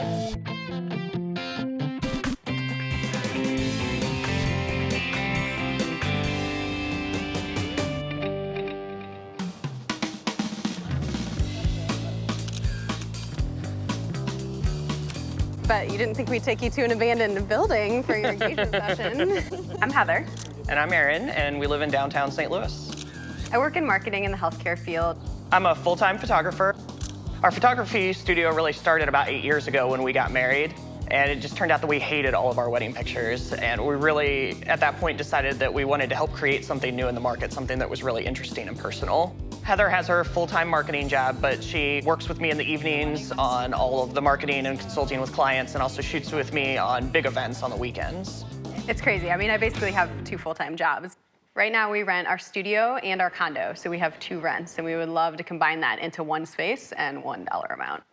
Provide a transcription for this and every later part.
But you didn't think we'd take you to an abandoned building for your engagement session. I'm Heather. And I'm Aaron, and we live in downtown St. Louis. I work in marketing in the healthcare field. I'm a full-time photographer. Our photography studio really started about 8 years ago when we got married, and it just turned out that we hated all of our wedding pictures, and we really, at that point, decided that we wanted to help create something new in the market, something that was really interesting and personal. Heather has her full-time marketing job, but she works with me in the evenings on all of the marketing and consulting with clients, and also shoots with me on big events on the weekends. It's crazy. I mean, I basically have 2 full-time jobs. Right now, we rent our studio and our condo, so we have 2 rents, and we would love to combine that into one space and $1 amount.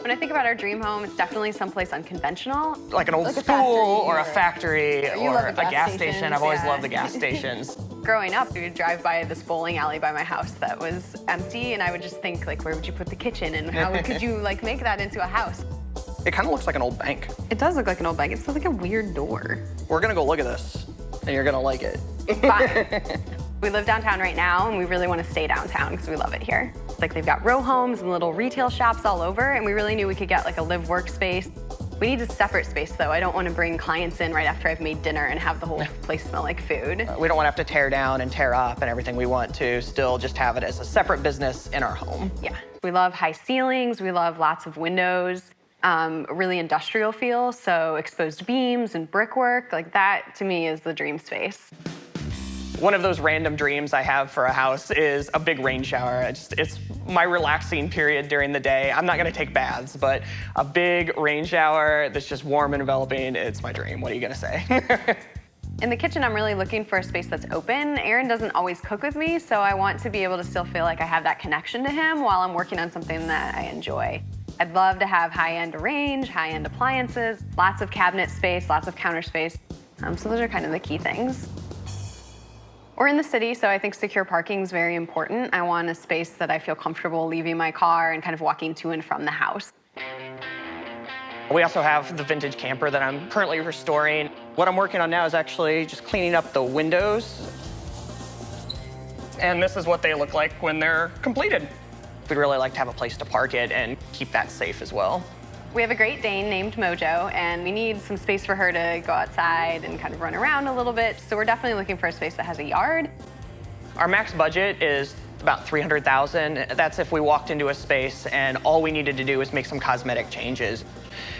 When I think about our dream home, it's definitely someplace unconventional. Like an old school or a factory or a gas station. I've always loved the gas stations. Growing up, we would drive by this bowling alley by my house that was empty, and I would just think, like, where would you put the kitchen, and how could you, like, make that into a house? It kind of looks like an old bank. It does look like an old bank. It's like a weird door. We're gonna go look at this, and you're gonna like it. Fine. We live downtown right now, and we really want to stay downtown because we love it here. Like, they've got row homes and little retail shops all over, and we really knew we could get like a live workspace. We need a separate space, though. I don't want to bring clients in right after I've made dinner and have the whole place smell like food. We don't want to have to tear down and tear up and everything. We want to still just have it as a separate business in our home. Yeah. We love high ceilings. We love lots of windows. Really industrial feel, so exposed beams and brickwork. Like, that, to me, is the dream space. One of those random dreams I have for a house is a big rain shower. It's my relaxing period during the day. I'm not gonna take baths, but a big rain shower that's just warm and enveloping, it's my dream. What are you gonna say? In the kitchen, I'm really looking for a space that's open. Aaron doesn't always cook with me, so I want to be able to still feel like I have that connection to him while I'm working on something that I enjoy. I'd love to have high-end range, high-end appliances, lots of cabinet space, lots of counter space. So those are kind of the key things. We're in the city, so I think secure parking is very important. I want a space that I feel comfortable leaving my car and kind of walking to and from the house. We also have the vintage camper that I'm currently restoring. What I'm working on now is actually just cleaning up the windows. And this is what they look like when they're completed. We'd really like to have a place to park it and keep that safe as well. We have a Great Dane named Mojo, and we need some space for her to go outside and kind of run around a little bit, so we're definitely looking for a space that has a yard. Our max budget is about $300,000. That's if we walked into a space and all we needed to do is make some cosmetic changes.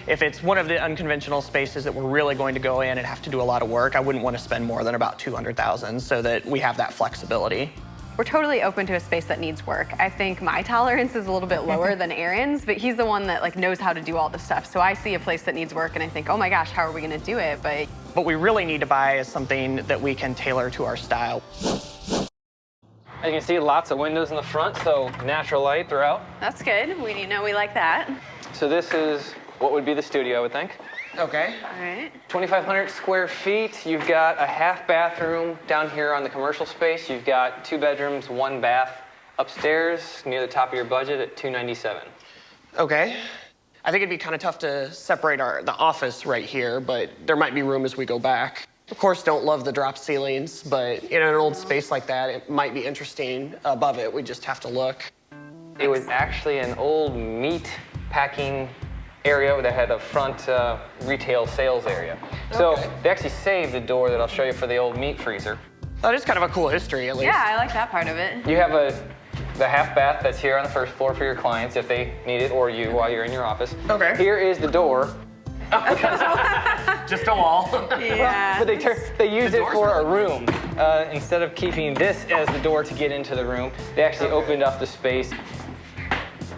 If it's one of the unconventional spaces that we're really going to go in and have to do a lot of work, I wouldn't want to spend more than about $200,000 so that we have that flexibility. We're totally open to a space that needs work. I think my tolerance is a little bit lower than Aaron's, but he's the one that knows how to do all this stuff. So I see a place that needs work and I think, oh my gosh, how are we gonna do it? But what we really need to buy is something that we can tailor to our style. As you can see, lots of windows in the front, so natural light throughout. That's good. We know we like that. So this is what would be the studio, I would think. Okay. All right. 2,500 square feet. You've got a half bathroom down here on the commercial space. You've got 2 bedrooms, 1 bath upstairs near the top of your budget at $297,000. Okay. I think it'd be kind of tough to separate the office right here, but there might be room as we go back. Of course, don't love the drop ceilings, but in an old space like that, it might be interesting above it. We just have to look. It was actually an old meat packing area that had a front retail sales area. So they actually saved the door that I'll show you for the old meat freezer. That is kind of a cool history, at least. Yeah, I like that part of it. You have the half bath that's here on the first floor for your clients if they need it, or you while you're in your office. Okay. Here is the door. Just a wall. Yeah. But they used it for a room. Instead of keeping this as the door to get into the room, they actually opened up the space.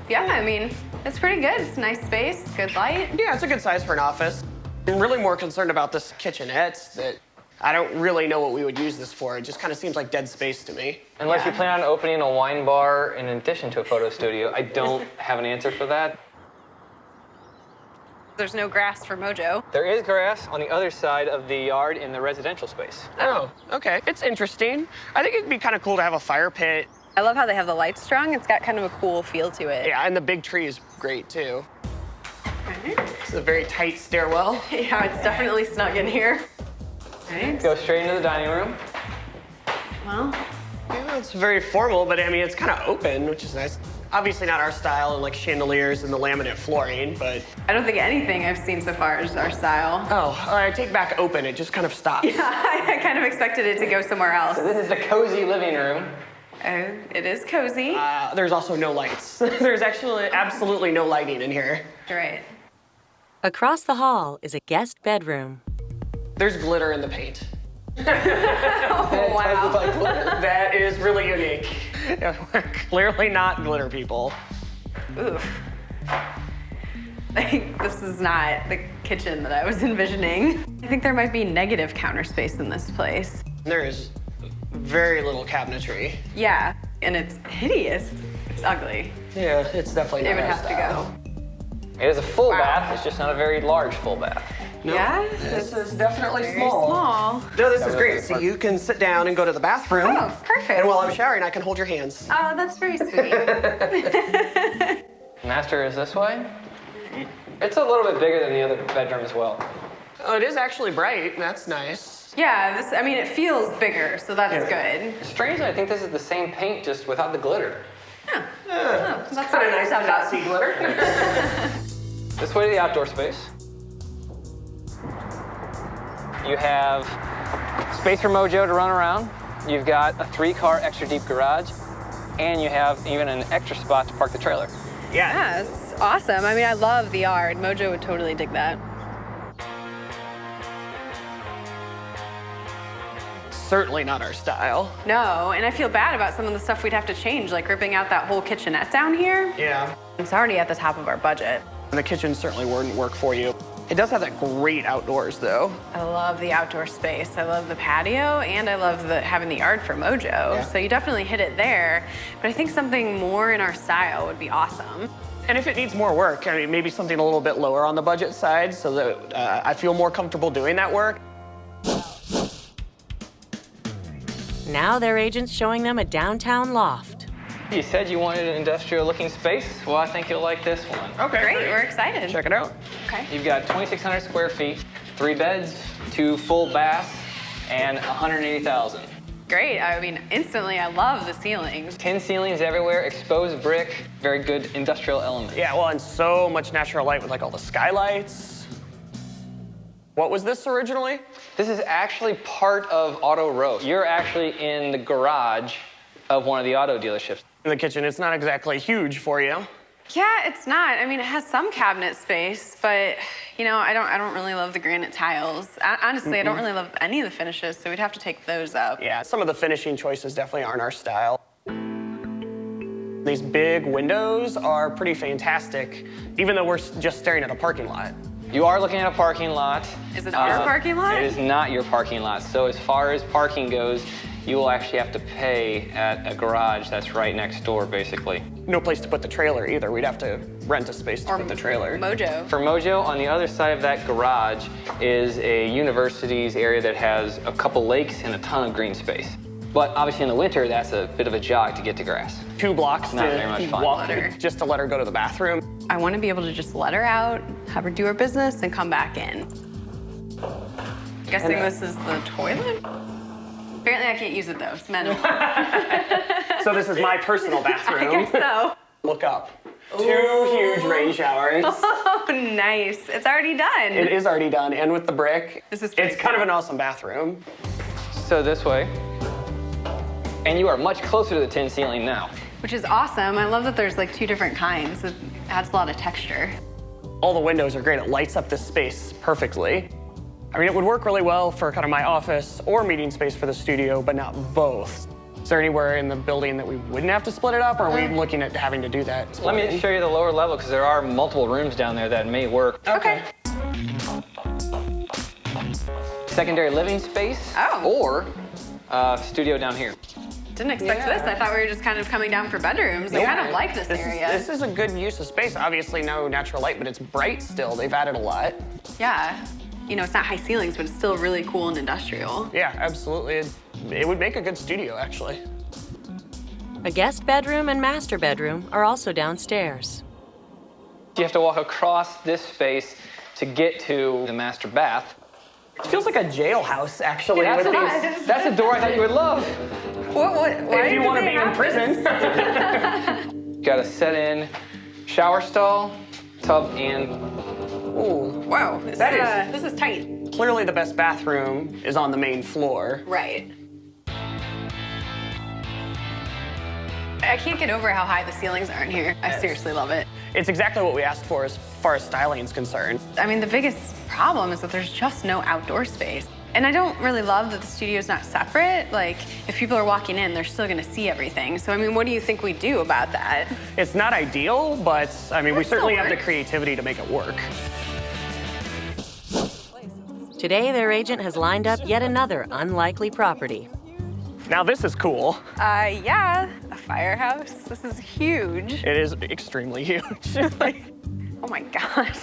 Yeah, I mean, it's pretty good. It's a nice space, good light. Yeah, it's a good size for an office. I'm really more concerned about this kitchenette that I don't really know what we would use this for. It just kind of seems like dead space to me. Unless you plan on opening a wine bar in addition to a photo studio, I don't have an answer for that. There's no grass for Mojo. There is grass on the other side of the yard in the residential space. Oh, okay. It's interesting. I think it'd be kind of cool to have a fire pit. I love how they have the lights strung. It's got kind of a cool feel to it. Yeah, and the big tree is great, too. Okay. It's a very tight stairwell. Yeah, it's definitely snug in here. Right. Go straight into the dining room. Well, Yeah, it's very formal, but I mean, it's kind of open, which is nice. Obviously not our style, and like chandeliers and the laminate flooring, but... I don't think anything I've seen so far is our style. Oh, I take back open, it just kind of stops. Yeah, I kind of expected it to go somewhere else. So this is the cozy living room. Oh, it is cozy. There's also no lights. There's actually absolutely no lighting in here. Right. Across the hall is a guest bedroom. There's glitter in the paint. Oh, wow. That is really unique. Yeah, we're clearly not glitter people. Oof. Like, this is not the kitchen that I was envisioning. I think there might be negative counter space in this place. There is very little cabinetry. Yeah, and it's hideous. It's ugly. Yeah, it's definitely not It would our have style. to go. It is a full Wow. bath. It's just not a very large full bath. No, Yeah? this is definitely Very small. small. No, this is great. So you can sit down and go to the bathroom. Oh, perfect. And while I'm showering, I can hold your hands. Oh, that's very sweet. Master is this way. It's a little bit bigger than the other bedroom as well. Oh, it is actually bright. That's nice. Yeah, I mean, it feels bigger, so that's good. Strangely, I think this is the same paint, just without the glitter. Oh, that's Kind of nice to not see glitter. This way to the outdoor space. You have space for Mojo to run around. You've got a 3-car extra deep garage, and you have even an extra spot to park the trailer. Yeah, it's awesome. I mean, I love the yard. Mojo would totally dig that. Certainly not our style. No, and I feel bad about some of the stuff we'd have to change, like ripping out that whole kitchenette down here. Yeah. It's already at the top of our budget. And the kitchen certainly wouldn't work for you. It does have that great outdoors, though. I love the outdoor space. I love the patio, and I love having the yard for Mojo. Yeah. So you definitely hit it there. But I think something more in our style would be awesome. And if it needs more work, I mean, maybe something a little bit lower on the budget side so that I feel more comfortable doing that work. Now their agent's showing them a downtown loft. You said you wanted an industrial-looking space. Well, I think you'll like this one. Okay. Great, we're excited. Check it out. Okay. You've got 2,600 square feet, 3 beds, 2 full baths, and 180,000. Great. I mean, instantly, I love the ceilings. 10 ceilings everywhere, exposed brick, very good industrial element. Yeah, well, and so much natural light with like all the skylights. What was this originally? This is actually part of Auto Row. You're actually in the garage of one of the auto dealerships. In the kitchen, it's not exactly huge for you. Yeah, it's not. I mean, it has some cabinet space, but you know, I don't really love the granite tiles. Honestly, I don't really love any of the finishes, so we'd have to take those up. Yeah, some of the finishing choices definitely aren't our style. These big windows are pretty fantastic, even though we're just staring at a parking lot. You are looking at a parking lot. Is it our parking lot? It is not your parking lot. So as far as parking goes, you will actually have to pay at a garage that's right next door, basically. No place to put the trailer either. We'd have to rent a space to put the trailer. Mojo. For Mojo, on the other side of that garage is a university's area that has a couple lakes and a ton of green space. But obviously in the winter, that's a bit of a jog to get to grass. 2 blocks Not very much to fun. walk Let her. just to let her go to the bathroom. I want to be able to just let her out, have her do her business, and come back in. Guessing this is the toilet? Apparently I can't use it though, it's minimal. So this is my personal bathroom. I guess so. Look up. 2 huge rain showers. Oh, nice. It's already done. It is already done, and with the brick. This is It's pretty kind of cool. an awesome bathroom. So this way. And you are much closer to the tin ceiling now. Which is awesome. I love that there's like 2 different kinds. It adds a lot of texture. All the windows are great. It lights up this space perfectly. I mean, it would work really well for kind of my office or meeting space for the studio, but not both. Is there anywhere in the building that we wouldn't have to split it up, or are we looking at having to do that? Let me show you the lower level because there are multiple rooms down there that may work. Okay. Secondary living space or studio down here. Didn't expect this. I thought we were just kind of coming down for bedrooms. I kind of like this area. This is a good use of space. Obviously, no natural light, but it's bright still. They've added a lot. Yeah. You know, it's not high ceilings, but it's still really cool and industrial. Yeah, absolutely. It would make a good studio, actually. A guest bedroom and master bedroom are also downstairs. You have to walk across this space to get to the master bath. It feels like a jailhouse, actually. That's a door I thought you would love. Why if you want to be in prison. Got a set-in shower stall, tub, and Ooh, wow. This is tight. Clearly the best bathroom is on the main floor. Right. I can't get over how high the ceilings are in here. I seriously love it. It's exactly what we asked for as far as styling is concerned. I mean, the biggest problem is that there's just no outdoor space. And I don't really love that the studio's not separate. Like, if people are walking in, they're still gonna see everything. So, I mean, what do you think we do about that? It's not ideal, but I mean, we certainly have the work. creativity to make it work. Today, their agent has lined up yet another unlikely property. Now this is cool. Yeah, a firehouse. This is huge. It is extremely huge. Oh my gosh.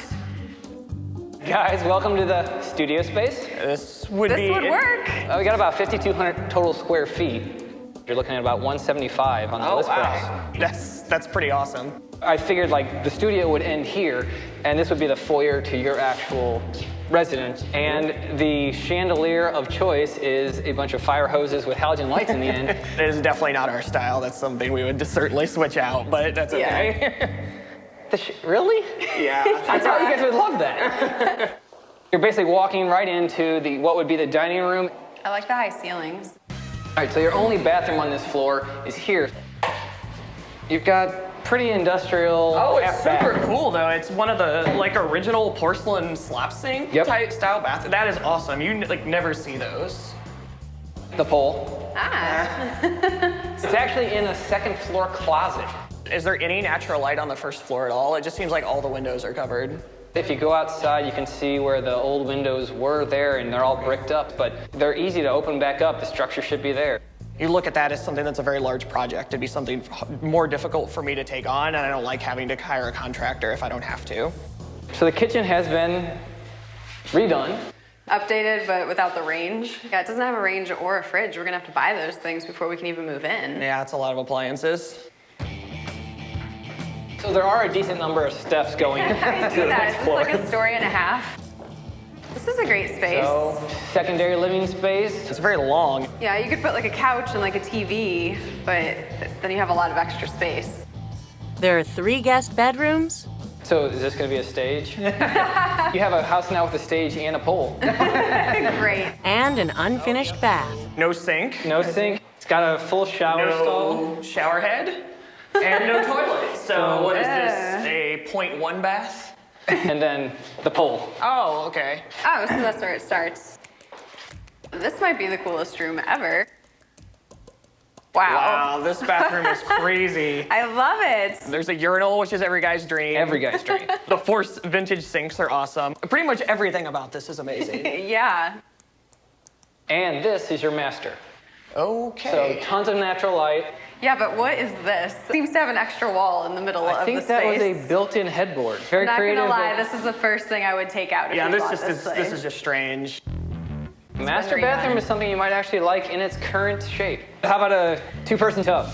guys, welcome to the studio space. This would work. We got about 5,200 total square feet. You're looking at about 175 on the list price. That's pretty awesome. I figured like the studio would end here, and this would be the foyer to your actual residence. And the chandelier of choice is a bunch of fire hoses with halogen lights in the end. It is definitely not our style. That's something we would certainly switch out, but that's okay. Really? Yeah. I thought you guys would love that. You're basically walking right into what would be the dining room. I like the high ceilings. All right, so your only bathroom on this floor is here. You've got pretty industrial. Oh, it's half bath. super cool though. It's one of the original porcelain slap sink type style bath. That is awesome. You never see those. The pole. Ah. It's actually in a second floor closet. Is there any natural light on the first floor at all? It just seems like all the windows are covered. If you go outside, you can see where the old windows were there, and they're all bricked up, but they're easy to open back up. The structure should be there. You look at that as something that's a very large project. It'd be something more difficult for me to take on, and I don't like having to hire a contractor if I don't have to. So the kitchen has been redone. Updated, but without the range. Yeah, it doesn't have a range or a fridge. We're gonna have to buy those things before we can even move in. Yeah, it's a lot of appliances. So there are a decent number of steps going to the I see that. next Is this floor. like a story and a half? This is a great space. So, secondary living space. It's very long. Yeah, you could put like a couch and like a TV, but then you have a lot of extra space. There are 3 guest bedrooms, So is this going to be a stage? You have a house now with a stage and a pole. Great. and an unfinished bath. No sink. No sink. It's got a full shower stall. No shower head. And no toilet. So what is this, a 0.1 bath? And then the pole. Oh, okay. Oh, so that's where it starts. This might be the coolest room ever. Wow, this bathroom is crazy. I love it. There's a urinal, which is every guy's dream. Every guy's dream. The 4 vintage sinks are awesome. Pretty much everything about this is amazing. Yeah. And this is your master. Okay. So tons of natural light. Yeah, but what is this? Seems to have an extra wall in the middle of the space. I think that was a built-in headboard. Very Not creative. gonna lie, this is the first thing I would take out if Yeah, we this bought is place. just strange. Master redone. bathroom is something you might actually like in its current shape. How about a 2-person tub?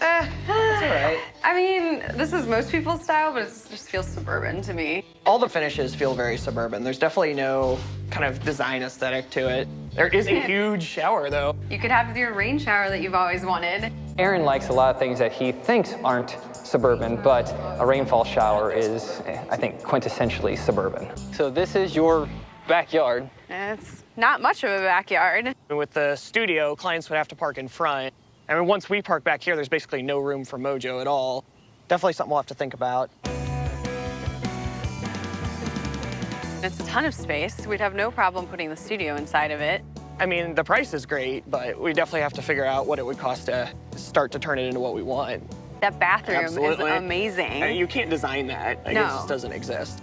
That's all right. I mean, this is most people's style, but it just feels suburban to me. All the finishes feel very suburban. There's definitely no kind of design aesthetic to it. There is a huge shower, though. You could have your rain shower that you've always wanted. Aaron likes a lot of things that he thinks aren't suburban, but a rainfall shower is, I think, quintessentially suburban. So this is your backyard. It's not much of a backyard. With the studio, clients would have to park in front. I mean, once we park back here, there's basically no room for Mojo at all. Definitely something we'll have to think about. It's a ton of space. We'd have no problem putting the studio inside of it. I mean, the price is great, but we definitely have to figure out what it would cost to start to turn it into what we want. That bathroom Absolutely. is amazing. I mean, you can't design that. Like, No. It just doesn't exist.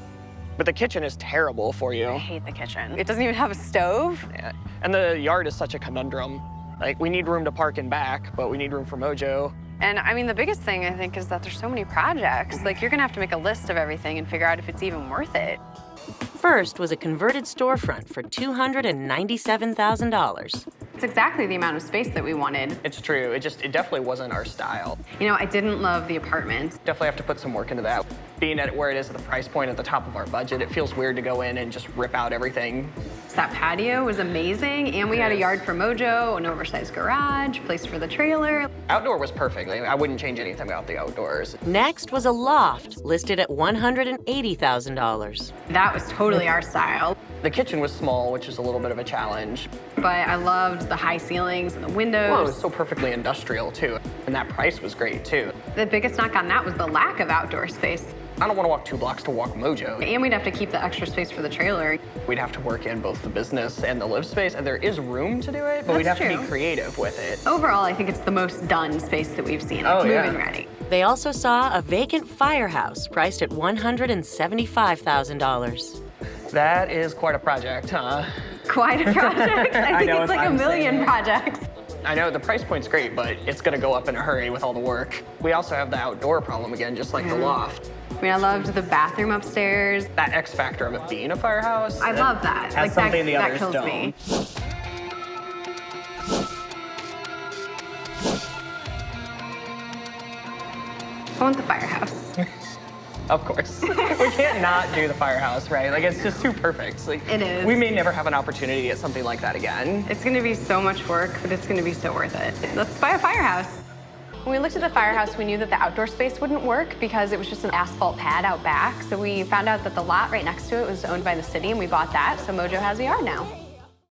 But the kitchen is terrible for you. I hate the kitchen. It doesn't even have a stove. Yeah. And the yard is such a conundrum. Like, we need room to park in back, but we need room for Mojo. And I mean, the biggest thing I think is that there's so many projects. Like, you're gonna have to make a list of everything and figure out if it's even worth it. First was a converted storefront for $297,000. It's exactly the amount of space that we wanted. It's true. It definitely wasn't our style. You know, I didn't love the apartment. Definitely have to put some work into that. Being at where it is at the price point at the top of our budget, it feels weird to go in and just rip out everything. That patio was amazing, and we had a yard for Mojo, an oversized garage, place for the trailer. Outdoor was perfect. I wouldn't change anything about the outdoors. Next was a loft, listed at $180,000. That was totally our style. The kitchen was small, which is a little bit of a challenge. But I loved the high ceilings and the windows. Well, it was so perfectly industrial, too. And that price was great, too. The biggest knock on that was the lack of outdoor space. I don't want to walk 2 blocks to walk Mojo. And we'd have to keep the extra space for the trailer. We'd have to work in both the business and the live space, and there is room to do it, but we'd have to be creative with it. Overall, I think it's the most done space that we've seen. It's move-in ready. They also saw a vacant firehouse priced at $175,000. That is quite a project, huh? Quite a project. I think it's like a million projects. I know the price point's great, but it's gonna go up in a hurry with all the work. We also have the outdoor problem again, just like the loft. I mean, I loved the bathroom upstairs. That X factor of it being a firehouse. I love that. Has something the others kills don't. me. I want the firehouse. Of course. We can't not do the firehouse, right? Like, it's just too perfect. Like, it is. We may never have an opportunity to get something like that again. It's gonna be so much work, but it's gonna be so worth it. Let's buy a firehouse. When we looked at the firehouse, we knew that the outdoor space wouldn't work because it was just an asphalt pad out back. So we found out that the lot right next to it was owned by the city, and we bought that. So Mojo has a yard now.